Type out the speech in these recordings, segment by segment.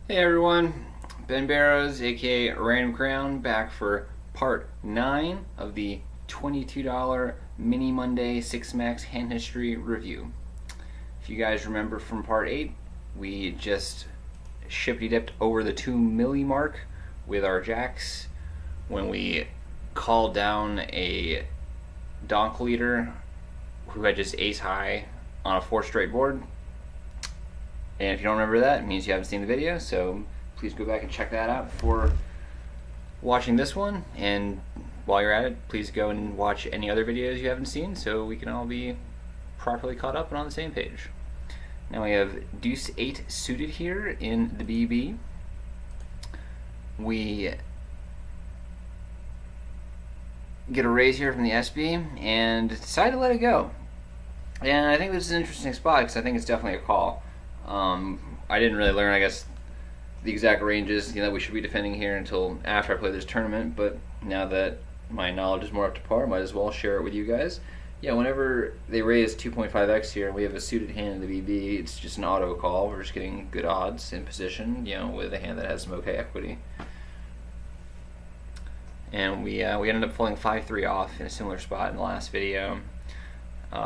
Hey everyone, Ben Barrows, aka Random Crown, back for part 9 of the $22 Mini Monday 6 Max hand history review. If you guys remember from part 8, we just shippity dipped over the 2 milli mark with our jacks when we called down a donk leader who had just ace high on a 4 straight board. And if you don't remember that, it means you haven't seen the video, so please go back and check that out before watching this one. And while you're at it, please go and watch any other videos you haven't seen so we can all be properly caught up and on the same page. Now we have Deuce 8 suited here in the BB. We get a raise here from the SB and decide to let it go. And I think this is an interesting spot because I think it's definitely a call. I didn't really learn, I guess, the exact ranges that we should be defending here until after I play this tournament, but now that my knowledge is more up to par, might as well share it with you guys. Yeah, whenever they raise 2.5x here and we have a suited hand in the BB, it's just an auto call. We're just getting good odds in position, with a hand that has some okay equity. And we ended up pulling 5-3 off in a similar spot in the last video.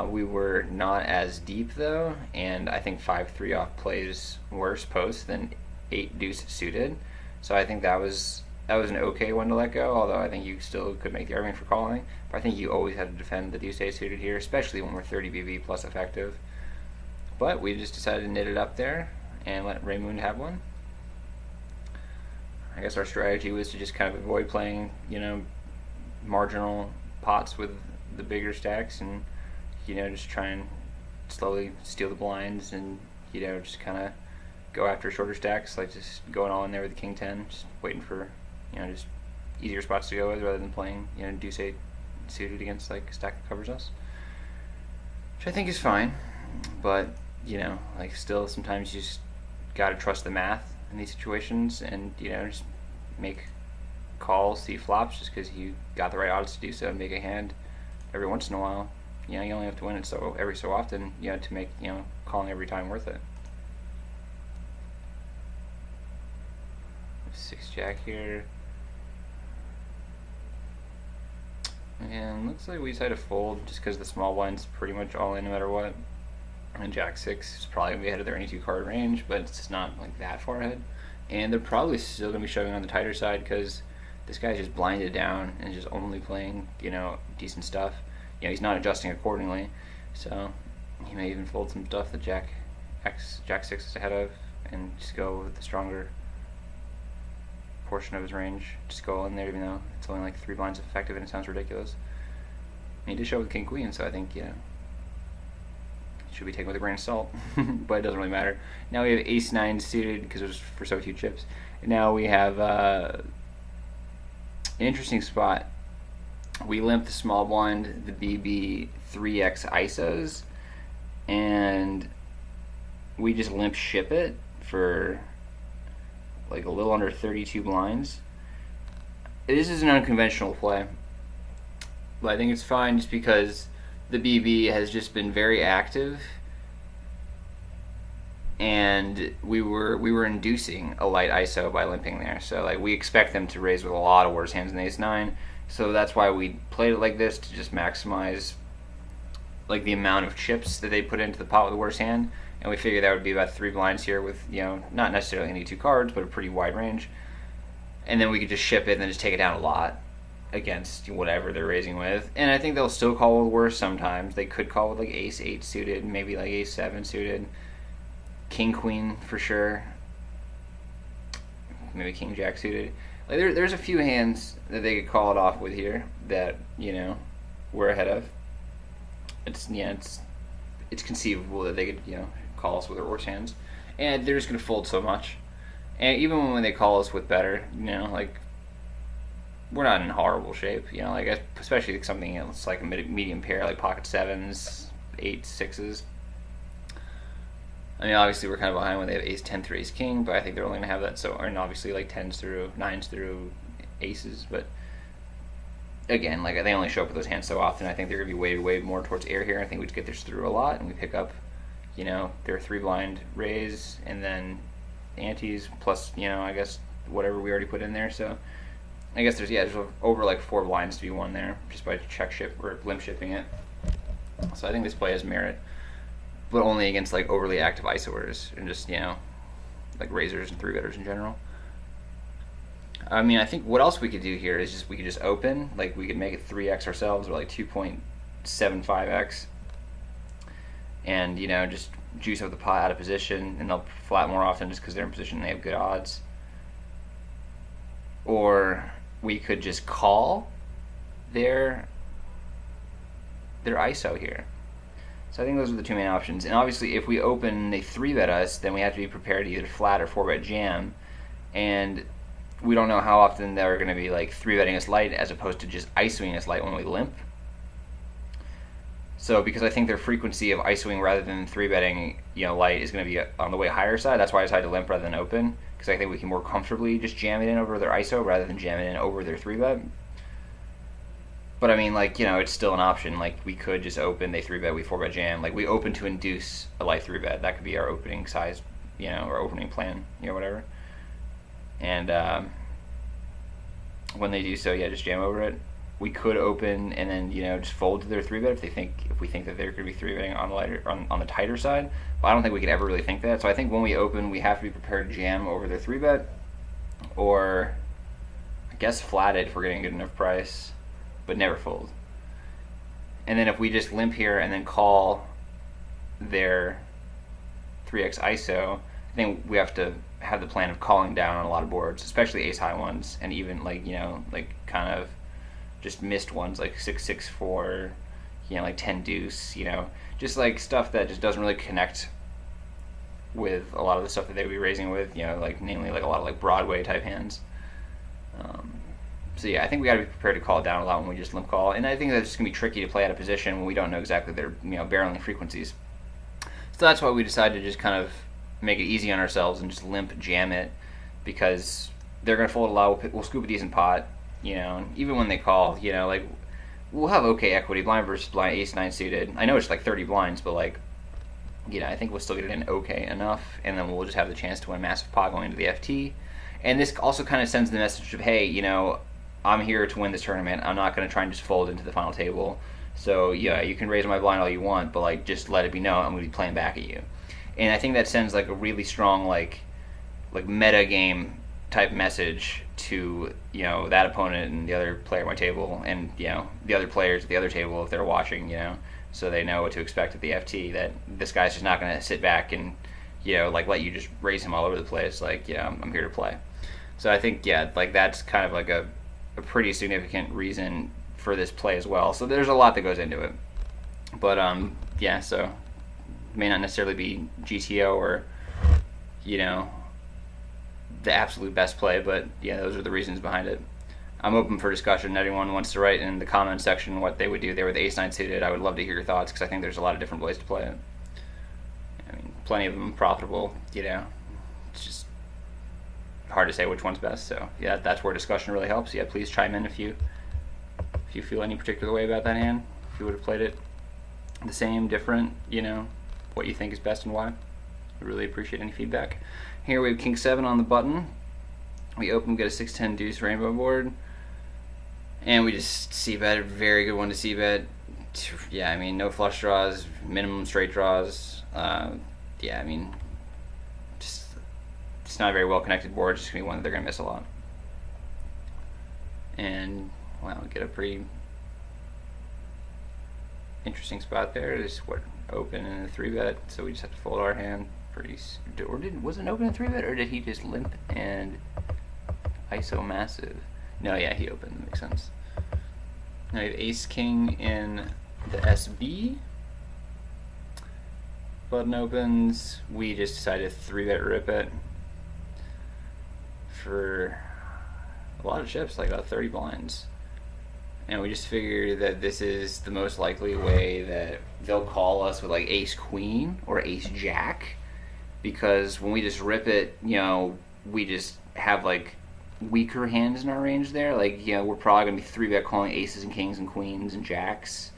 We were not as deep though, and I think 5-3 off plays worse post than 8 deuce suited. So I think that was an okay one to let go, although I think you still could make the argument for calling. But I think you always have to defend the deuce 8 suited here, especially when we're 30 BB plus effective. But we just decided to knit it up there and let Raymond have one. I guess our strategy was to just kind of avoid playing, marginal pots with the bigger stacks and just try and slowly steal the blinds and, just kind of go after shorter stacks, like just going all in there with the king 10, just waiting for, just easier spots to go with rather than playing, deuce 8 suited against like a stack that covers us. Which I think is fine, but, still sometimes you just gotta trust the math in these situations and, just make calls, see flops just because you got the right odds to do so and make a hand every once in a while. You only have to win it every so often, to make, calling every time worth it. 6 jack here. And looks like we decided to fold just because the small blind's pretty much all in no matter what. And jack 6 is probably going to be ahead of their any 2 card range, but it's not like that far ahead. And they're probably still going to be shoving on the tighter side because this guy's just blinded down and just only playing, decent stuff. He's not adjusting accordingly, so he may even fold some stuff that jack 6 is ahead of and just go with the stronger portion of his range. Just go in there even though it's only like 3 blinds effective and it sounds ridiculous. And he did show with king queen, so I think, it should be taken with a grain of salt, but it doesn't really matter. Now we have ace 9 suited because it was for so few chips. And now we have an interesting spot. We limp the small blind, the BB 3x ISOs, and we just limp ship it for like a little under 32 blinds. This is an unconventional play, but I think it's fine just because the BB has just been very active and we were inducing a light ISO by limping there. So like we expect them to raise with a lot of worse hands than ace 9. So that's why we played it like this, to just maximize like the amount of chips that they put into the pot with the worst hand. And we figured that would be about 3 blinds here with, not necessarily any 2 cards, but a pretty wide range. And then we could just ship it and then just take it down a lot against whatever they're raising with. And I think they'll still call with worse sometimes. They could call with like ace 8 suited, maybe like ace 7 suited, king queen for sure, maybe king jack suited. Like there's a few hands that they could call it off with here that we're ahead of. It's conceivable that they could call us with their worse hands, and they're just gonna fold so much. And even when they call us with better, like we're not in horrible shape. Like especially something else like a medium pair like pocket 7s, 8s, 6s. I mean, obviously we're kind of behind when they have ace 10 through ace king, but I think they're only going to have that. So, and obviously like 10s through 9s through aces, but again, like they only show up with those hands so often. I think they're going to be weighted way more towards air here. I think we just get this through a lot and we pick up, their 3 blind raise and then antes plus, I guess whatever we already put in there. So I guess there's over like 4 blinds to be won there just by check ship or limp shipping it. So I think this play has merit, but only against like overly active ISO orders and just like razors and 3-betters in general. I mean, I think what else we could do here is we could just open, like we could make it 3x ourselves or like 2.75x, and just juice up the pot out of position, and they'll flat more often just because they're in position and they have good odds. Or we could just call their ISO here. So I think those are the 2 main options. And obviously, if we open and they 3-bet us, then we have to be prepared to either flat or 4-bet jam. And we don't know how often they're going to be like 3-betting us light as opposed to just ISOing us light when we limp. So because I think their frequency of ISOing rather than 3-betting light is going to be on the way higher side, that's why I decided to limp rather than open, because I think we can more comfortably just jam it in over their ISO rather than jam it in over their 3-bet. But I mean, like, it's still an option. Like, we could just open, they 3-bet, we 4-bet jam. Like, we open to induce a light 3-bet. That could be our opening size, or opening plan, whatever. And when they do so, just jam over it. We could open and then, just fold to their 3-bet if we think that they're going to be 3-betting on the tighter side. But I don't think we could ever really think that. So I think when we open, we have to be prepared to jam over their 3-bet, or I guess flat it if we're getting a good enough price, but never fold. And then if we just limp here and then call their 3x ISO, I think we have to have the plan of calling down on a lot of boards, especially ace high ones, and even like kind of just missed ones like 6-6-4, like 10 deuce, just like stuff that just doesn't really connect with a lot of the stuff that they would be raising with, like namely like a lot of like Broadway type hands. So I think we got to be prepared to call it down a lot when we just limp call, and I think that's just gonna be tricky to play out of position when we don't know exactly their barreling frequencies. So that's why we decided to just kind of make it easy on ourselves and just limp jam it, because they're gonna fold a lot. We'll scoop a decent pot, and even when they call, like we'll have okay equity, blind versus blind, ace 9 suited. I know it's like 30 blinds, but like I think we'll still get it in okay enough, and then we'll just have the chance to win massive pot going into the FT. And this also kind of sends the message of, hey, I'm here to win this tournament. I'm not going to try and just fold into the final table. So you can raise my blind all you want, but like just let it be known I'm going to be playing back at you. And I think that sends like a really strong like meta game type message to that opponent and the other player at my table, and the other players at the other table if they're watching, so they know what to expect at the FT. That this guy's just not going to sit back and let you just raise him all over the place. Like I'm here to play. So I think that's kind of like a pretty significant reason for this play as well. So there's a lot that goes into it, but so it may not necessarily be GTO or the absolute best play, but those are the reasons behind it. I'm open for discussion. Anyone wants to write in the comment section what they would do there with ace 9 suited. I would love to hear your thoughts, because I think there's a lot of different ways to play it. I mean, plenty of them profitable. It's just hard to say which one's best. So that's where discussion really helps. Please chime in if you feel any particular way about that hand. If you would have played it the same, different, what you think is best and why. I really appreciate any feedback. Here we have King 7 on the button. We open, get a 6-10 deuce rainbow board, and we just c-bet. A very good one to c-bet. I mean, no flush draws, minimum straight draws. I mean, just it's not a very well connected board. It's just gonna be one that they're gonna miss a lot. And wow, get a pretty interesting spot there. Just open and a 3-bet, so we just have to fold our hand. Was it an open and 3-bet, or did he just limp and ISO massive? No, he opened. That makes sense. Now we have ace king in the SB. Button opens. We just decided to 3-bet rip it for a lot of chips, like about 30 blinds. And we just figured that this is the most likely way that they'll call us with like ace queen or ace jack, because when we just rip it, we just have like weaker hands in our range there. Like, we're probably gonna be 3-bet calling aces and kings and queens and jacks,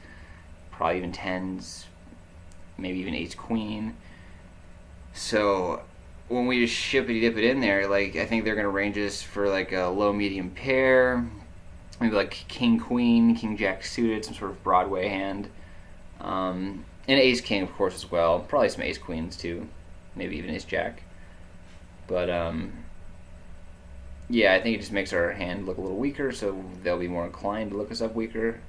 probably even tens, maybe even ace queen. So when we just shippity dip it in there, like I think they're gonna range us for like a low medium pair, maybe like king queen, king jack suited, some sort of Broadway hand, and ace king of course as well. Probably some ace queens too, maybe even ace jack. But yeah, I think it just makes our hand look a little weaker, so they'll be more inclined to look us up weaker.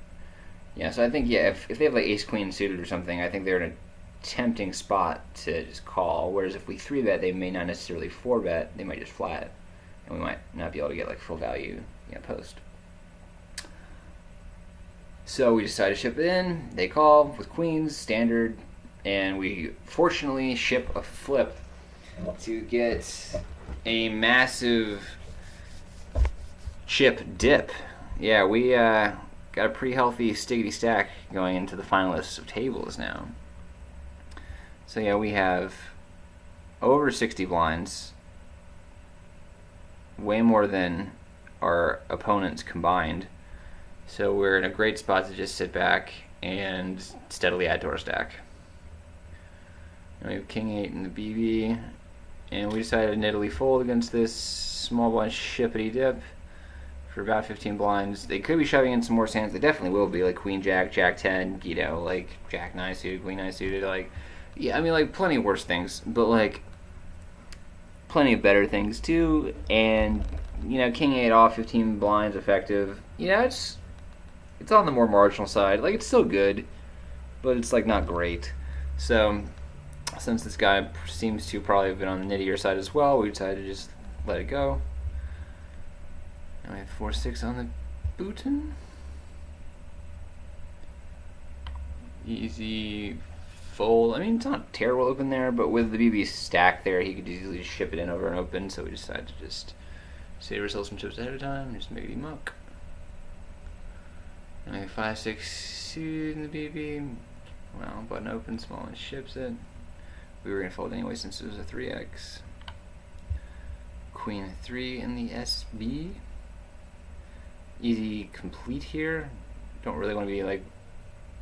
Yeah, so I think yeah, if they have like ace queen suited or something, I think they're in a tempting spot to just call. Whereas if we 3-bet, they may not necessarily 4-bet. They might just flat, and we might not be able to get like full value post. So we decide to ship it in. They call with queens standard, and we fortunately ship a flip to get a massive chip dip. Yeah, we got a pretty healthy stiggity stack going into the finalists of tables now. So yeah, we have over 60 blinds, way more than our opponents combined. So we're in a great spot to just sit back and steadily add to our stack. And we have king 8 in the BB, and we decided to nittily fold against this small blind shippity dip for about 15 blinds. They could be shoving in some more hands. They definitely will be, like queen jack, jack 10, like jack 9 suited, queen 9 suited, like, yeah, I mean, like, plenty of worse things, but, like, plenty of better things, too, and, king 8 off, 15 blinds effective, it's on the more marginal side. Like, it's still good, but it's, like, not great. So, since this guy seems to probably have been on the nittier side as well, we decided to just let it go. Now we have 4-6 on the button. Easy fold. I mean, it's not terrible open there, but with the BB stack there, he could easily just ship it in over and open, so we decided to just save ourselves some chips ahead of time and just make it muck. And we have 5-6 suited in the BB. Well, button open, small and ships it. We were going to fold anyway since it was a 3x. Queen 3 in the SB. Easy complete here. Don't really want to be like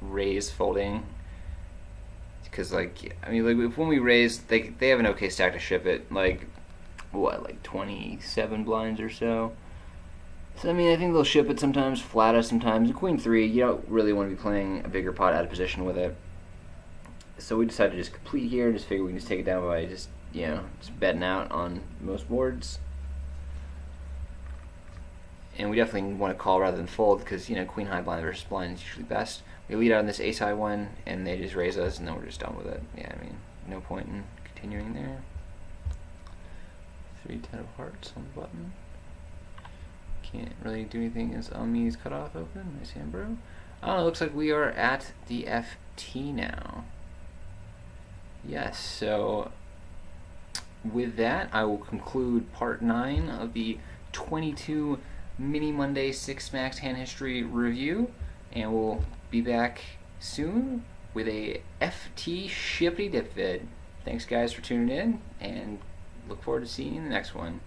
raise folding, because like, I mean, like, if when we raise, they have an okay stack to ship it, like what, like 27 blinds or so. So I mean, I think they'll ship it sometimes, flat us sometimes. And queen 3, you don't really want to be playing a bigger pot out of position with it. So we decided to just complete here. Just figure we can just take it down by just just betting out on most boards. And we definitely want to call rather than fold, because queen high blind versus blind is usually best. We lead out on this ace high one, and they just raise us, and then we're just done with it. Yeah, I mean, no point in continuing there. 3 10 of hearts on the button. Can't really do anything as Ami's cut off open. Nice hand, bro. I don't know, looks like we are at the FT now. Yes, so with that, I will conclude part 9 of the 22 Mini Monday 6 Max hand history review, and we'll be back soon with a FT shippity dip vid. Thanks guys for tuning in, and look forward to seeing you in the next one.